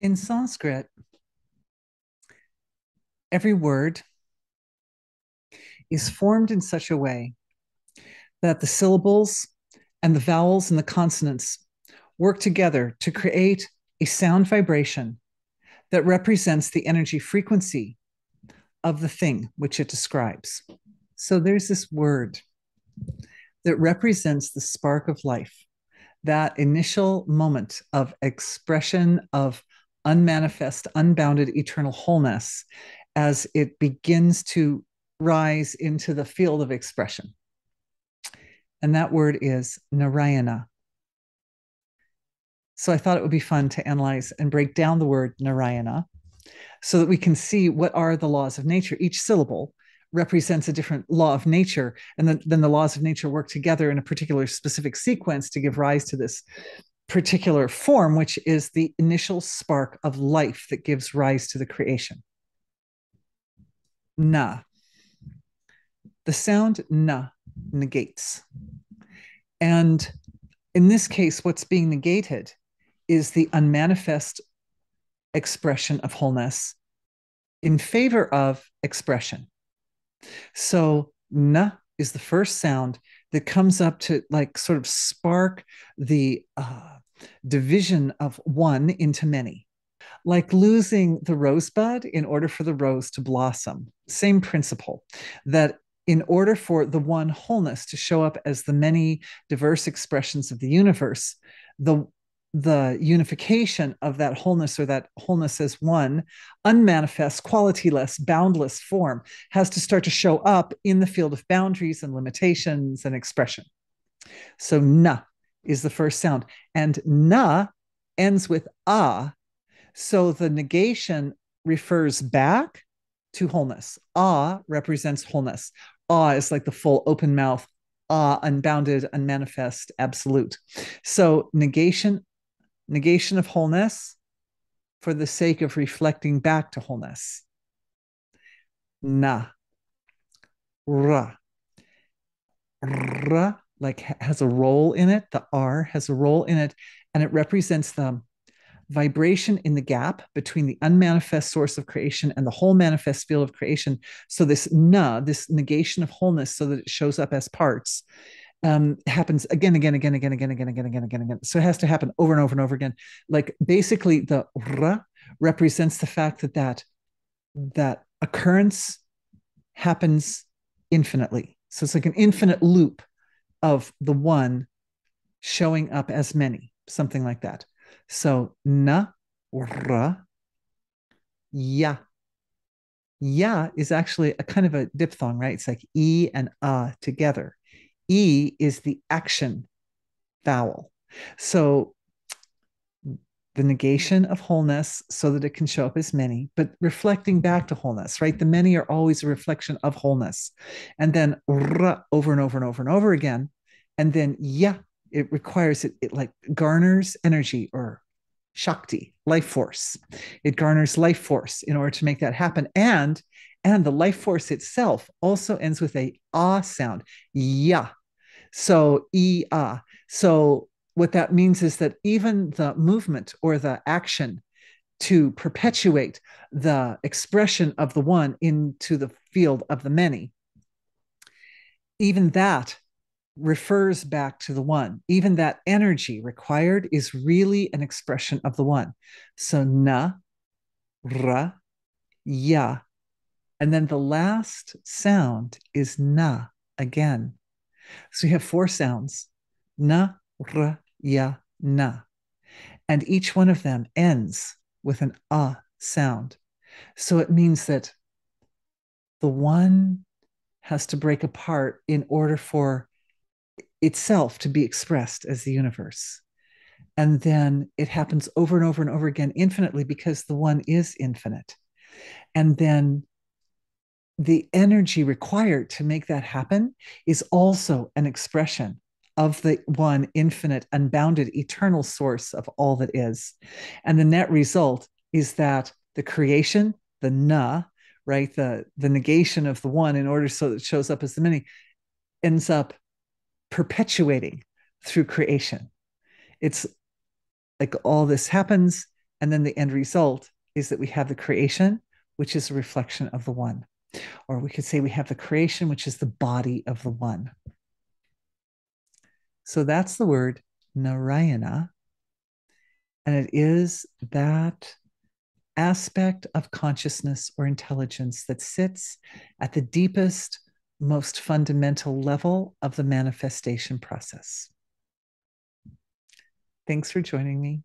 In Sanskrit, every word is formed in such a way that the syllables and the vowels and the consonants work together to create a sound vibration that represents the energy frequency of the thing which it describes. So there's this word that represents the spark of life, that initial moment of expression of unmanifest, unbounded eternal wholeness as it begins to rise into the field of expression. And that word is Narayana. So I thought it would be fun to analyze and break down the word Narayana so that we can see what are the laws of nature. Each syllable represents a different law of nature, and then the laws of nature work together in a particular specific sequence to give rise to this particular form, which is the initial spark of life that gives rise to the creation. Na. The sound na negates. And in this case, what's being negated is the unmanifest expression of wholeness in favor of expression. So na is the first sound that comes up to like sort of spark the division of one into many. Like losing the rosebud in order for the rose to blossom. Same principle that in order for the one wholeness to show up as the many diverse expressions of the universe, the unification of that wholeness or that wholeness as one unmanifest, qualityless, boundless form has to start to show up in the field of boundaries and limitations and expression. So na is the first sound, and na ends with a. So the negation refers back to wholeness. Ah represents wholeness. Ah is like the full open mouth, ah, unbounded, unmanifest, absolute. So negation of wholeness for the sake of reflecting back to wholeness. Na. Ra. Ra like has a role in it. The R has a role in it, and it represents the vibration in the gap between the unmanifest source of creation and the whole manifest field of creation. So this na, this negation of wholeness, so that it shows up as parts, happens again. So it has to happen over and over and over again. Like basically, the ra represents the fact that occurrence happens infinitely. So it's like an infinite loop of the one showing up as many, something like that. So na, ra, ya. Ya is actually a kind of a diphthong, right? It's like e and a together. E is the action vowel. So the negation of wholeness so that it can show up as many, but reflecting back to wholeness, right? The many are always a reflection of wholeness. And then ra over and over and over and over again. And then ya, it requires it like garners energy or Shakti, life force. It garners life force in order to make that happen. And the life force itself also ends with a ah sound. Ya. So ah. So what that means is that even the movement or the action to perpetuate the expression of the one into the field of the many, even that refers back to the one. Even that energy required is really an expression of the one. So na, ra, ya. And then the last sound is na again. So you have four sounds: na, ra, ya, na. And each one of them ends with an sound. So it means that the one has to break apart in order for itself to be expressed as the universe. And then it happens over and over and over again infinitely because the one is infinite. And then the energy required to make that happen is also an expression of the one infinite, unbounded, eternal source of all that is. And the net result is that the creation, the na, right, the negation of the one in order so that it shows up as the many, ends up perpetuating through creation. It's like all this happens And then the end result is that we have the creation, which is a reflection of the one. Or we could say we have the creation, which is the body of the one. So that's the word Narayana. And it is that aspect of consciousness or intelligence that sits at the deepest, most fundamental level of the manifestation process. Thanks for joining me.